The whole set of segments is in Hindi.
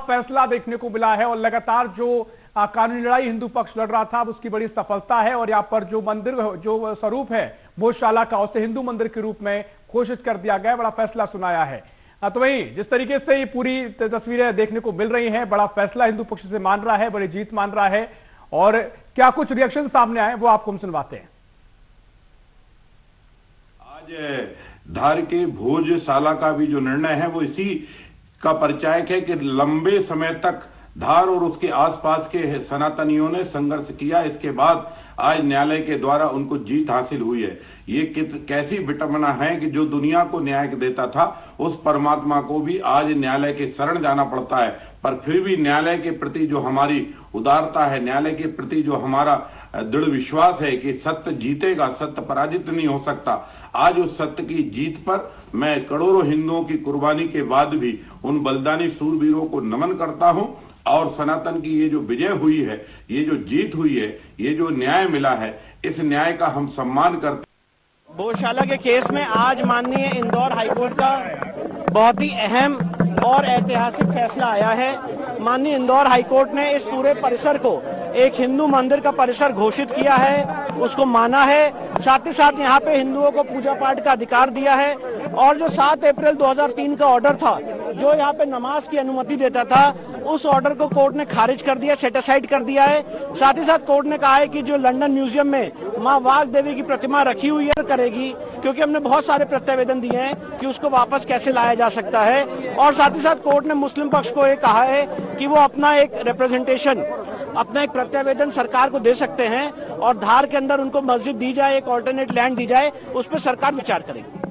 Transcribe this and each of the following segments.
फैसला देखने को मिला है और लगातार जो कानूनी लड़ाई हिंदू पक्ष लड़ रहा था, अब उसकी बड़ी सफलता है और यहाँ पर जो मंदिर, जो स्वरूप है भोजशाला का, उसे हिंदू मंदिर के रूप में घोषित कर दिया गया, बड़ा फैसला सुनाया है। तो वहीं जिस तरीके से ये पूरी तस्वीरें देखने को मिल रही हैं, बड़ा फैसला हिंदू पक्ष से मान रहा है, बड़ी जीत मान रहा है, और क्या कुछ रिएक्शन सामने आए वो आपको हम सुनवाते हैं। आज धार के भोजशाला का भी जो निर्णय है वो इसी का परिचायक है कि लंबे समय तक धार और उसके आसपास के सनातनियों ने संघर्ष किया। इसके बाद आज न्यायालय के द्वारा उनको जीत हासिल हुई है। ये कैसी विडंबना है कि जो दुनिया को न्याय देता था उस परमात्मा को भी आज न्यायालय के शरण जाना पड़ता है, पर फिर भी न्यायालय के प्रति जो हमारी उदारता है, न्यायालय के प्रति जो हमारा दृढ़ विश्वास है कि सत्य जीतेगा, सत्य पराजित नहीं हो सकता। आज उस सत्य की जीत पर मैं करोड़ों हिंदुओं की कुर्बानी के बाद भी उन बलिदानी शूरवीरों को नमन करता हूं और सनातन की ये जो विजय हुई है, ये जो जीत हुई है, ये जो न्याय मिला है, इस न्याय का हम सम्मान करते हैं। भोजशाला के केस में आज माननीय इंदौर हाईकोर्ट का बहुत ही अहम और ऐतिहासिक फैसला आया है। माननीय इंदौर हाईकोर्ट ने इस पूरे परिसर को एक हिंदू मंदिर का परिसर घोषित किया है, उसको माना है, साथ ही साथ यहाँ पे हिंदुओं को पूजा पाठ का अधिकार दिया है। और जो 7 अप्रैल 2003 का ऑर्डर था जो यहाँ पे नमाज की अनुमति देता था, उस ऑर्डर को कोर्ट ने खारिज कर दिया, सेट असाइड कर दिया है। साथ ही साथ कोर्ट ने कहा है कि जो लंदन म्यूजियम में मां वाघ देवी की प्रतिमा रखी हुई है करेगी, क्योंकि हमने बहुत सारे प्रत्यावेदन दिए हैं कि उसको वापस कैसे लाया जा सकता है। और साथ ही साथ कोर्ट ने मुस्लिम पक्ष को ये कहा है कि वो अपना एक रिप्रेजेंटेशन, अपना एक प्रत्यावेदन सरकार को दे सकते हैं और धार के अंदर उनको मस्जिद दी जाए, एक ऑल्टरनेट लैंड दी जाए, उस पर सरकार विचार करेगी।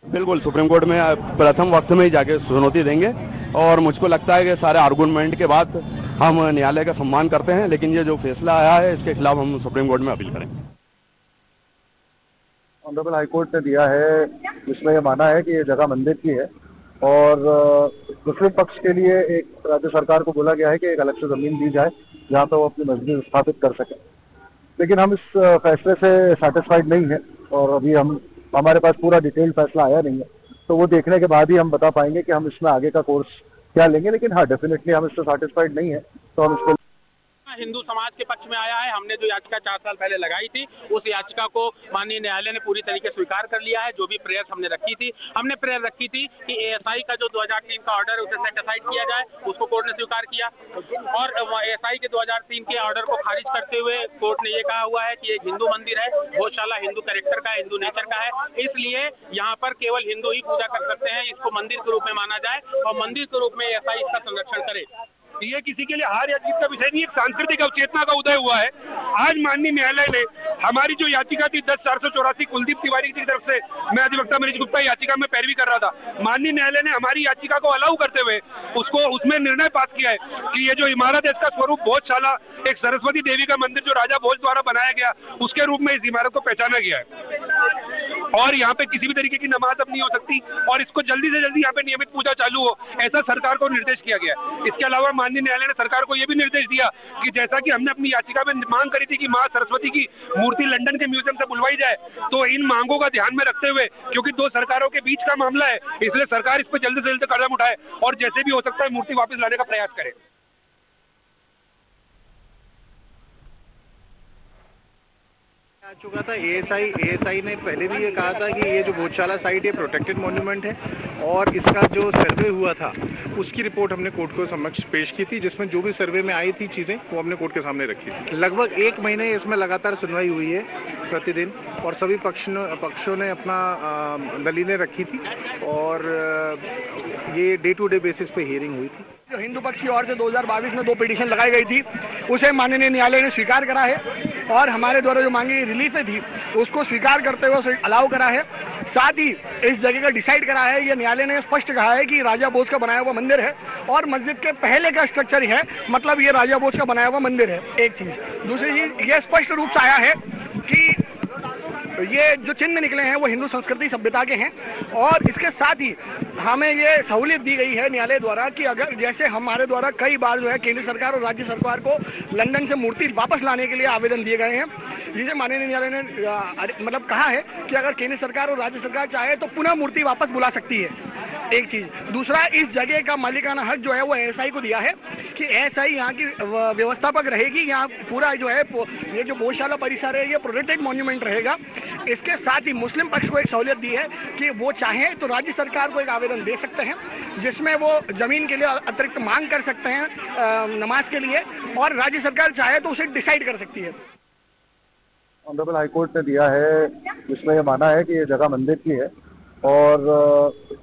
बिल्कुल, सुप्रीम कोर्ट में प्रथम वक्त में ही जाके चुनौती देंगे और मुझको लगता है कि सारे आर्गुमेंट के बाद हम न्यायालय का सम्मान करते हैं, लेकिन ये जो फैसला आया है इसके खिलाफ हम सुप्रीम कोर्ट में अपील करेंगे। ऑनरेबल हाई कोर्ट ने दिया है जिसमें यह माना है कि ये जगह मंदिर की है और मुस्लिम पक्ष के लिए एक राज्य सरकार को बोला गया है कि एक अलग से जमीन दी जाए जहाँ पर वो अपनी मस्जिद स्थापित कर सके। लेकिन हम इस फैसले से सेटिस्फाइड नहीं है और अभी हमारे पास पूरा डिटेल्ड फैसला आया नहीं है, तो वो देखने के बाद ही हम बता पाएंगे कि हम इसमें आगे का कोर्स क्या लेंगे। लेकिन हाँ, डेफिनेटली हम इससे सेटिस्फाइड नहीं है, तो हम इसको हिंदू समाज के पक्ष में आया है। हमने जो याचिका 4 साल पहले लगाई थी, उस याचिका को माननीय न्यायालय ने पूरी तरीके से स्वीकार कर लिया है। जो भी प्रेयर्स हमने रखी थी, हमने प्रेयर रखी थी कि एएसआई का जो 2003 का ऑर्डर है उसे सेट असाइड किया जाए, उसको कोर्ट ने स्वीकार किया। और एएसआई के 2003 के ऑर्डर को खारिज करते हुए कोर्ट ने ये कहा हुआ है कि एक हिंदू मंदिर है, भोजशाला हिंदू कैरेक्टर का, हिंदू नेचर का है, इसलिए यहाँ पर केवल हिंदू ही पूजा कर सकते हैं। इसको मंदिर के रूप में माना जाए और मंदिर के रूप में एएसआई इसका संरक्षण करे। ये किसी के लिए हार या जीत का विषय नहीं, एक सांस्कृतिक अवचेतना का उदय हुआ है। आज माननीय न्यायालय ने हमारी जो याचिका थी 10/484 कुलदीप तिवारी की तरफ से, मैं अधिवक्ता मनीष गुप्ता याचिका में पैरवी कर रहा था, माननीय न्यायालय ने हमारी याचिका को अलाउ करते हुए उसको उसमें निर्णय पास किया है कि ये जो इमारत है इसका स्वरूप भोजशाला, एक सरस्वती देवी का मंदिर जो राजा भोज द्वारा बनाया गया, उसके रूप में इस इमारत को पहचाना गया है और यहाँ पे किसी भी तरीके की नमाज अब नहीं हो सकती और इसको जल्दी से जल्दी यहाँ पे नियमित पूजा चालू हो, ऐसा सरकार को निर्देश किया गया है। इसके अलावा माननीय न्यायालय ने सरकार को यह भी निर्देश दिया कि जैसा कि हमने अपनी याचिका में मांग करी थी कि मां सरस्वती की मूर्ति लंदन के म्यूजियम से बुलवाई जाए, तो इन मांगों का ध्यान में रखते हुए, क्योंकि 2 सरकारों के बीच का मामला है, इसलिए सरकार इस पर जल्द से जल्द कदम उठाए और जैसे भी हो सकता है मूर्ति वापस लाने का प्रयास करे। आ चुका था एएसआई ने पहले भी ये कहा था कि ये जो भोजशाला साइट है प्रोटेक्टेड मॉन्यूमेंट है और इसका जो सर्वे हुआ था उसकी रिपोर्ट हमने कोर्ट को समक्ष पेश की थी, जिसमें जो भी सर्वे में आई थी चीज़ें वो हमने कोर्ट के सामने रखी थी। लगभग 1 महीने इसमें लगातार सुनवाई हुई है प्रतिदिन और सभी पक्षों ने अपना दलीलें रखी थी और ये डे टू डे बेसिस पे हियरिंग हुई थी। जो हिंदू पक्ष की ओर से 2022 में 2 पिटीशन लगाई गई थी उसे माननीय न्यायालय ने स्वीकार करा है और हमारे द्वारा जो मांगी रिलीफें थी उसको स्वीकार करते हुए उसे अलाउ करा है। साथ ही इस जगह का डिसाइड करा है, ये न्यायालय ने स्पष्ट कहा है कि राजा भोज का बनाया हुआ मंदिर है और मस्जिद के पहले का स्ट्रक्चर है, मतलब ये राजा भोज का बनाया हुआ मंदिर है। एक चीज, दूसरी चीज ये स्पष्ट रूप से आया है कि ये जो चिन्ह निकले हैं वो हिंदू संस्कृति सभ्यता के हैं और इसके साथ ही हमें ये सहूलियत दी गई है न्यायालय द्वारा कि अगर जैसे हमारे द्वारा कई बार जो है केंद्र सरकार और राज्य सरकार को लंदन से मूर्ति वापस लाने के लिए आवेदन दिए गए हैं, जिसे माननीय न्यायालय ने मतलब कहा है कि अगर केंद्र सरकार और राज्य सरकार चाहे तो पुनः मूर्ति वापस बुला सकती है। एक चीज। दूसरा, इस जगह का मालिकाना हक जो है वो एएसआई को दिया है कि एएसआई यहाँ की व्यवस्थापक रहेगी। यहाँ पूरा जो है ये जो भोजशाला परिसर है ये प्रोटेक्टेड मॉन्यूमेंट रहेगा। इसके साथ ही मुस्लिम पक्ष को एक सहूलियत दी है कि वो चाहें तो राज्य सरकार को एक आवेदन दे सकते हैं जिसमें वो जमीन के लिए अतिरिक्त मांग कर सकते हैं नमाज के लिए, और राज्य सरकार चाहे तो उसे डिसाइड कर सकती है। ऑनरेबल हाईकोर्ट ने दिया है जिसमें ये माना है कि ये जगह मंदिर की है और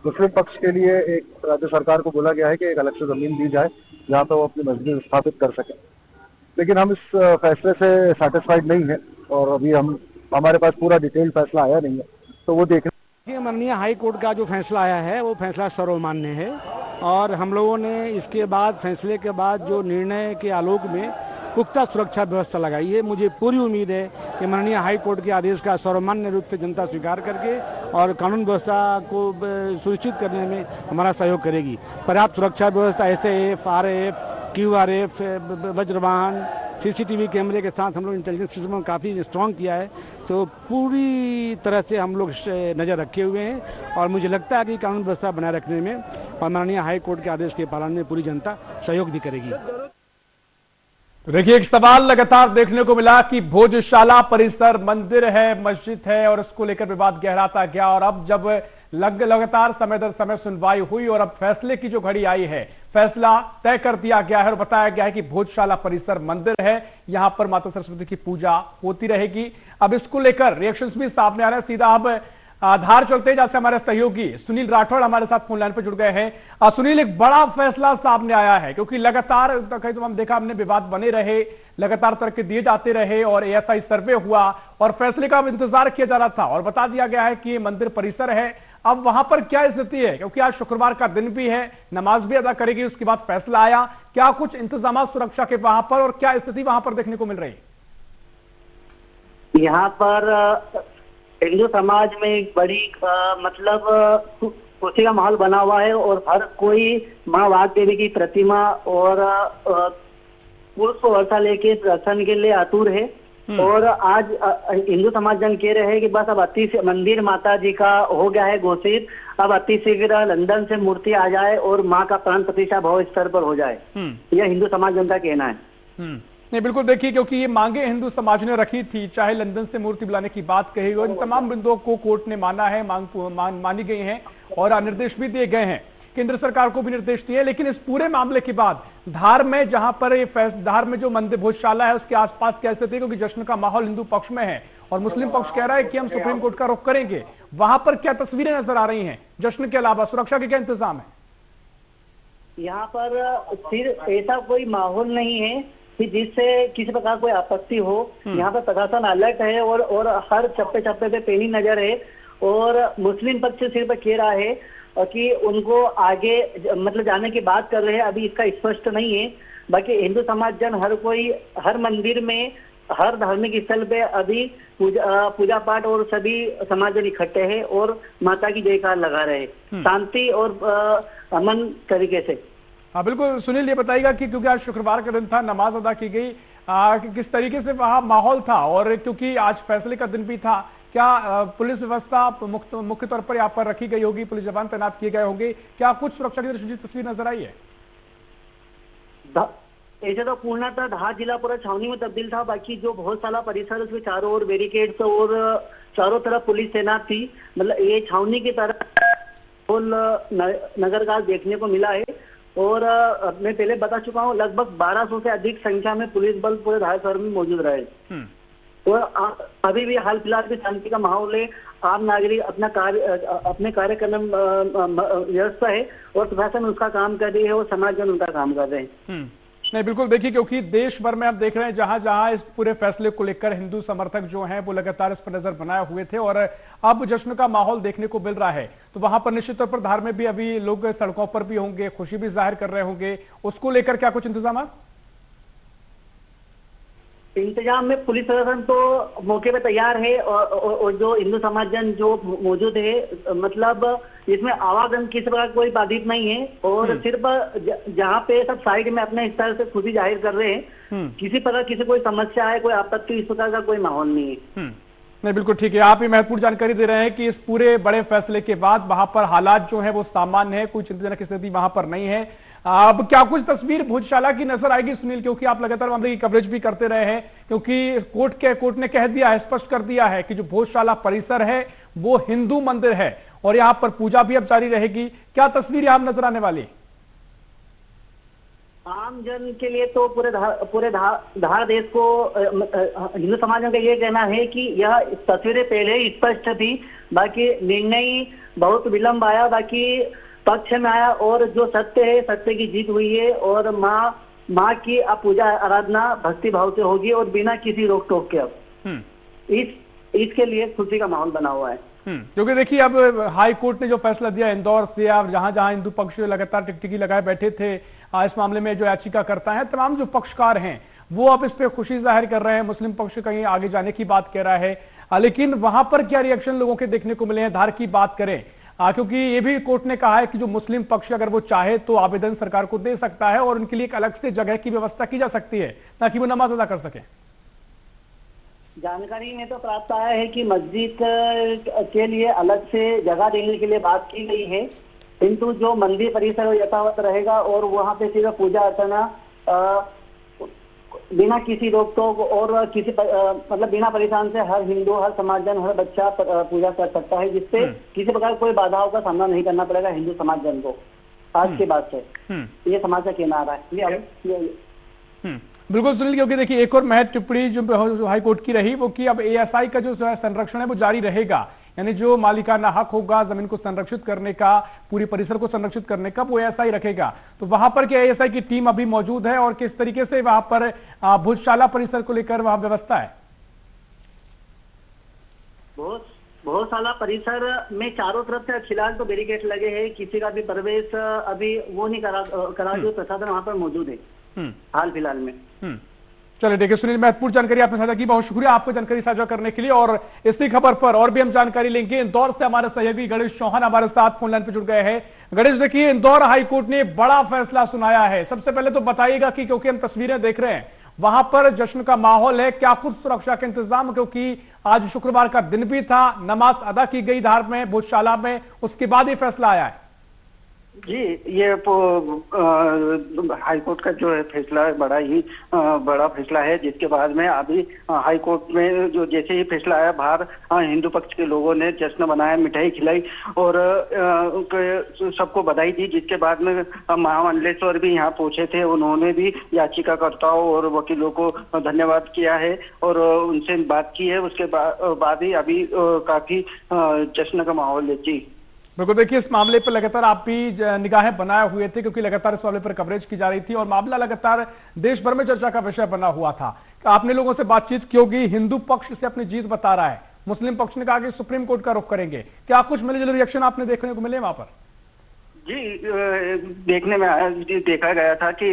मुस्लिम पक्ष के लिए एक राज्य सरकार को बोला गया है कि एक अलग से ज़मीन दी जाए जहाँ पर वो अपनी मस्जिद स्थापित कर सकें। लेकिन हम इस फैसले से सेटिस्फाइड नहीं है और अभी हमारे पास पूरा डिटेल्ड फैसला आया नहीं है, तो वो देखने। माननीय हाई कोर्ट का जो फैसला आया है वो फैसला सर्वमान्य है और हम लोगों ने इसके बाद फैसले के बाद जो निर्णय के आलोक में पुख्ता सुरक्षा व्यवस्था लगाई है। मुझे पूरी उम्मीद है कि माननीय हाई कोर्ट के आदेश का सर्वमान्य रूप से जनता स्वीकार करके और कानून व्यवस्था को सुनिश्चित करने में हमारा सहयोग करेगी। पर्याप्त सुरक्षा व्यवस्था एसएएफ, आरएएफ, क्यूआरएफ, वज्रवाहन, सीसीटीवी कैमरे के साथ हम लोग इंटेलिजेंस सिस्टम काफ़ी स्ट्रॉन्ग किया है, तो पूरी तरह से हम लोग नज़र रखे हुए हैं और मुझे लगता है कि कानून व्यवस्था बनाए रखने में और माननीय हाई कोर्ट के आदेश के पालन में पूरी जनता सहयोग भी करेगी। तो देखिए, एक सवाल लगातार देखने को मिला कि भोजशाला परिसर मंदिर है, मस्जिद है और इसको लेकर विवाद गहराता गया और अब जब लगातार समय दर समय सुनवाई हुई और अब फैसले की जो घड़ी आई है, फैसला तय कर दिया गया है और बताया गया है कि भोजशाला परिसर मंदिर है, यहां पर माता सरस्वती की पूजा होती रहेगी। अब इसको लेकर रिएक्शंस भी सामने आ रहे हैं। सीधा अब धार चलते हैं, जहां से हमारे सहयोगी सुनील राठौड़ हमारे साथ फोन लाइन पर जुड़ गए हैं। सुनील, एक बड़ा फैसला सामने आया है क्योंकि लगातार कहीं तो हम देखा हमने विवाद बने रहे, लगातार तर्क दिए जाते रहे और एएसआई सर्वे हुआ और फैसले का इंतजार किया जा रहा था और बता दिया गया है कि ये मंदिर परिसर है। अब वहां पर क्या स्थिति है, क्योंकि आज शुक्रवार का दिन भी है, नमाज भी अदा करेगी, उसके बाद फैसला आया, क्या कुछ इंतजाम सुरक्षा के वहां पर और क्या स्थिति वहां पर देखने को मिल रही है? यहाँ पर हिंदू समाज में एक बड़ी खुशी का माहौल बना हुआ है और हर कोई माँ वाग देवी की प्रतिमा और पुष्प वर्षा लेके दर्शन के लिए आतुर है। और आज हिंदू समाज जन कह रहे हैं कि बस अब मंदिर माता जी का हो गया है घोषित, अब अति शीघ्र लंदन से मूर्ति आ जाए और माँ का प्राण प्रतिष्ठा भाव स्तर पर हो जाए, यह हिंदू समाज जन का कहना है। नहीं, बिल्कुल देखिए, क्योंकि ये मांगे हिंदू समाज ने रखी थी, चाहे लंदन से मूर्ति बुलाने की बात कही गई, इन तमाम बिंदुओं को कोर्ट ने माना है, मानी गई हैं और निर्देश भी दिए गए हैं, केंद्र सरकार को भी निर्देश दिए। लेकिन इस पूरे मामले के बाद धार में जहां पर ये धार में जो मंदिर भोजशाला है उसके आसपास क्या स्थिति है, क्योंकि जश्न का माहौल हिंदू पक्ष में है और मुस्लिम पक्ष कह रहा है कि हम सुप्रीम कोर्ट का रुख करेंगे, वहां पर क्या तस्वीरें नजर आ रही हैं? जश्न के अलावा सुरक्षा के क्या इंतजाम है? यहाँ पर सिर्फ ऐसा कोई माहौल नहीं है कि जिससे किसी प्रकार कोई आपत्ति हो। यहाँ पर प्रशासन अलर्ट है और हर चप्पे चप्पे पे पैनी नजर है और मुस्लिम पक्ष सिर्फ कह रहा है कि उनको आगे जाने की बात कर रहे हैं, अभी इसका स्पष्ट नहीं है। बाकी हिंदू समाज जन हर कोई हर मंदिर में हर धार्मिक स्थल पे अभी पूजा पाठ और सभी समाज जन इकट्ठे हैं और माता की जयकार लगा रहे हैं शांति और अमन तरीके से। हाँ बिल्कुल सुनील, ये बताइएगा कि क्योंकि आज शुक्रवार का दिन था, नमाज अदा की गई, किस तरीके से वहाँ माहौल था और क्योंकि आज फैसले का दिन भी था, क्या पुलिस व्यवस्था मुख्य तौर पर यहाँ पर रखी गई होगी, पुलिस जवान तैनात किए गए होंगे, क्या कुछ सुरक्षा की तस्वीर नजर आई है? ऐसे तो पूर्णतः धार जिला पूरा छावनी में तब्दील था। बाकी जो भोजशाला परिसर उसके चारों ओर बैरिकेड्स और चारों तरफ पुलिस तैनात थी, मतलब ये छावनी की तरह नगर का देखने को मिला है। और मैं पहले बता चुका हूँ लगभग 1200 से अधिक संख्या में पुलिस बल पूरे धार शहर में मौजूद रहे और अभी भी हाल फिलहाल भी शांति का माहौल है। आम नागरिक अपने कार्य करने व्यवस्था है और प्रशासन उसका काम कर रही है और समाज जन उनका काम कर रहे हैं। नहीं बिल्कुल देखिए, क्योंकि देश भर में आप देख रहे हैं जहां जहां इस पूरे फैसले को लेकर हिंदू समर्थक जो हैं वो लगातार इस पर नजर बनाए हुए थे और अब जश्न का माहौल देखने को मिल रहा है, तो वहां पर निश्चित तौर पर धार में भी अभी लोग सड़कों पर भी होंगे, खुशी भी जाहिर कर रहे होंगे, उसको लेकर क्या कुछ इंतजाम में पुलिस प्रशासन तो मौके पे तैयार है और जो हिंदू समाज जन जो मौजूद है मतलब इसमें आवागमन किसी प्रकार कोई बाधित नहीं है और सिर्फ जहाँ पे सब साइड में अपने स्तर से खुशी जाहिर कर रहे हैं, किसी प्रकार किसी कोई समस्या है, कोई आपत्ति इस प्रकार का कोई माहौल नहीं है। नहीं, बिल्कुल ठीक है। आप ही महत्वपूर्ण जानकारी दे रहे हैं कि इस पूरे बड़े फैसले के बाद वहां पर हालात जो है वो सामान्य है, कोई चिंताजनक स्थिति वहां पर नहीं है। अब क्या कुछ तस्वीर भोजशाला की नजर आएगी सुनील, क्योंकि आप लगातार मामले की कवरेज भी करते रहे हैं, क्योंकि कोर्ट ने कह दिया है, स्पष्ट कर दिया है कि जो भोजशाला परिसर है वो हिंदू मंदिर है और यहाँ पर पूजा भी अब जारी रहेगी। क्या तस्वीर यहाँ नजर आने वाली? आम जन के लिए तो पूरे धार देश को हिंदू समाज का ये कहना है कि यह तस्वीरें पहले ही स्पष्ट थी, बाकी निर्णय बहुत विलंब आया, बाकी पक्ष में आया और जो सत्य है सत्य की जीत हुई है और माँ की अब पूजा आराधना भक्ति भाव से होगी और बिना किसी रोक टोक के। अब इसके लिए खुशी का माहौल बना हुआ है। क्योंकि देखिए अब हाई कोर्ट ने जो फैसला दिया इंदौर से, अब जहां हिंदू पक्ष लगातार टिकटिकी लगाए बैठे थे इस मामले में जो याचिका करता है, तमाम जो पक्षकार हैं वो अब इस पे खुशी जाहिर कर रहे हैं। मुस्लिम पक्ष कहीं आगे जाने की बात कह रहा है, लेकिन वहां पर क्या रिएक्शन लोगों के देखने को मिले हैं? धार की बात करें, क्योंकि ये भी कोर्ट ने कहा है कि जो मुस्लिम पक्ष अगर वो चाहे तो आवेदन सरकार को दे सकता है और उनके लिए एक अलग से जगह की व्यवस्था की जा सकती है ताकि वो नमाज अदा कर सके। जानकारी में तो प्राप्त आया है कि मस्जिद के लिए अलग से जगह देने के लिए बात की गई है, किंतु जो मंदिर परिसर यथावत रहेगा और वहाँ पे सिर्फ पूजा अर्चना बिना किसी रोक टोक और किसी मतलब बिना परेशान से हर हिंदू, हर समाजजन, हर बच्चा पूजा कर सकता है, जिससे किसी प्रकार कोई बाधाओं का सामना नहीं करना पड़ेगा हिंदू समाजजन को। आज के बाद से ये समाज का कहना आ रहा है। बिल्कुल सुनील, क्योंकि देखिए एक और महत्व टिप्पणी जो हाई कोर्ट की रही वो कि अब एएसआई का जो संरक्षण है वो जारी रहेगा, यानी जो मालिकाना हक होगा जमीन को संरक्षित करने का, पूरी परिसर को संरक्षित करने का, वो एएसआई रखेगा। तो वहां पर क्या एएसआई की टीम अभी मौजूद है और किस तरीके से वहां पर भोजशाला परिसर को लेकर वहां व्यवस्था है? भोजशाला परिसर में चारों तरफ से फिलहाल तो बैरिकेड लगे हैं, किसी का भी प्रवेश अभी वो नहीं करा जो प्रशासन वहां पर मौजूद है हाल फिलहाल में। चलिए देखिए सुनील, महत्वपूर्ण जानकारी आपने साझा की, बहुत शुक्रिया आपको जानकारी साझा करने के लिए। और इसी खबर पर और भी हम जानकारी लेंगे। इंदौर से हमारे सहयोगी गणेश चौहान हमारे साथ फोन लाइन पर जुड़ गए हैं। गणेश देखिए, इंदौर हाईकोर्ट ने बड़ा फैसला सुनाया है, सबसे पहले तो बताइएगा कि क्योंकि हम तस्वीरें देख रहे हैं वहां पर जश्न का माहौल है, क्या कुछ सुरक्षा के इंतजाम, क्योंकि आज शुक्रवार का दिन भी था, नमाज अदा की गई धार में भोजशाला में, उसके बाद ये फैसला आया है? जी, ये हाईकोर्ट का जो है फैसला बड़ा ही बड़ा फैसला है, जिसके बाद में अभी हाईकोर्ट में जो जैसे ही फैसला आया बाहर हिंदू पक्ष के लोगों ने जश्न मनाया, मिठाई खिलाई और सबको बधाई दी। जिसके बाद में महामंडलेश्वर भी यहाँ पहुंचे थे, उन्होंने भी याचिकाकर्ताओं और वकीलों को धन्यवाद किया है और उनसे बात की है। उसके बाद ही अभी काफी जश्न का माहौल है। जी बिल्कुल, देखिए इस मामले पर लगातार आप भी निगाहें बनाए हुए थे, क्योंकि लगातार इस मामले पर कवरेज की जा रही थी और मामला लगातार देश भर में चर्चा का विषय बना हुआ था। आपने लोगों से बातचीत की होगी, हिंदू पक्ष से अपनी जीत बता रहा है, मुस्लिम पक्ष ने कहा कि सुप्रीम कोर्ट का रुख करेंगे, क्या कुछ मिले जुले रिएक्शन आपने देखने को मिले वहां पर? जी, देखने में आया, देखा गया था कि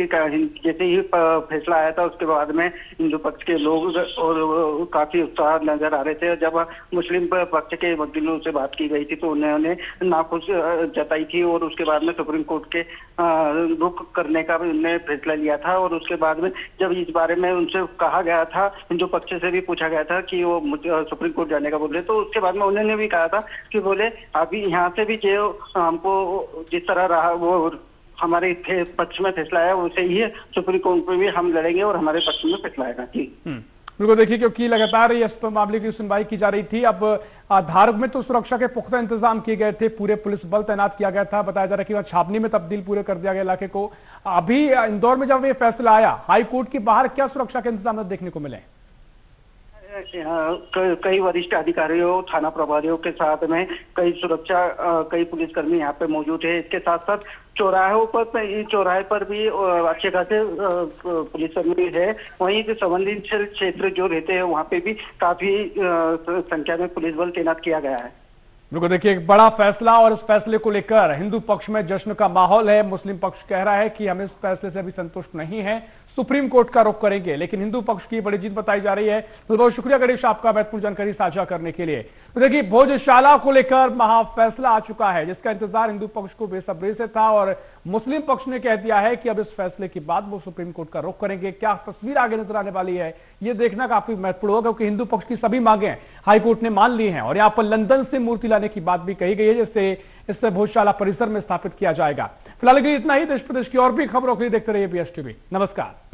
जैसे ही फैसला आया था उसके बाद में हिंदू पक्ष के लोग और काफी उत्साह नजर आ रहे थे। जब मुस्लिम पक्ष के वकीलों से बात की गई थी तो उन्होंने नाखुश जताई थी और उसके बाद में सुप्रीम कोर्ट के रुख करने का भी उन्होंने फैसला लिया था। और उसके बाद में जब इस बारे में उनसे कहा गया था, हिंदू पक्ष से भी पूछा गया था कि वो सुप्रीम कोर्ट जाने का बोले, तो उसके बाद में उन्होंने भी कहा था कि बोले अभी यहाँ से भी जो हमको जिस तरह रहा वो हमारे पक्ष में फैसला आया वैसे ही सुप्रीम कोर्ट में भी हम लड़ेंगे और हमारे पक्ष में फैसला आएगा। जी बिल्कुल, देखिए क्योंकि लगातार इस मामले की सुनवाई की जा रही थी। अब धार में तो सुरक्षा के पुख्ता इंतजाम किए गए थे, पूरे पुलिस बल तैनात किया गया था, बताया जा रहा है कि वह छावनी में तब्दील पूरे कर दिया गया इलाके को। अभी इंदौर में जब ये फैसला आया हाई कोर्ट के बाहर क्या सुरक्षा के इंतजाम देखने को मिले? कई वरिष्ठ अधिकारियों, थाना प्रभारियों के साथ में कई पुलिसकर्मी यहाँ पे मौजूद है। इसके साथ साथ चौराहे पर भी अच्छे खासे पुलिसकर्मी है। वहीं पे संवेदनशील क्षेत्र जो रहते हैं वहाँ पे भी काफी संख्या में पुलिस बल तैनात किया गया है। बिल्कुल, देखिए एक बड़ा फैसला और इस फैसले को लेकर हिंदू पक्ष में जश्न का माहौल है। मुस्लिम पक्ष कह रहा है कि हम इस फैसले से अभी संतुष्ट नहीं है, सुप्रीम कोर्ट का रुख करेंगे, लेकिन हिंदू पक्ष की बड़ी जीत बताई जा रही है। तो बहुत शुक्रिया गणेश आपका महत्वपूर्ण जानकारी साझा करने के लिए। तो देखिए, भोजशाला को लेकर महाफैसला आ चुका है, जिसका इंतजार हिंदू पक्ष को बेसब्री से था और मुस्लिम पक्ष ने कह दिया है कि अब इस फैसले के बाद वो सुप्रीम कोर्ट का रुख करेंगे। क्या तस्वीर आगे नजर आने वाली है, ये देखना काफी महत्वपूर्ण होगा, क्योंकि हिंदू पक्ष की सभी मांगें हाईकोर्ट ने मान ली हैं और यहाँ पर लंदन से मूर्ति लाने की बात भी कही गई है, जिससे इससे भोजशाला परिसर में स्थापित किया जाएगा। फिलहाल इतना ही। देश प्रदेश की और भी खबरों के लिए देखते रहिए BSTV। नमस्कार।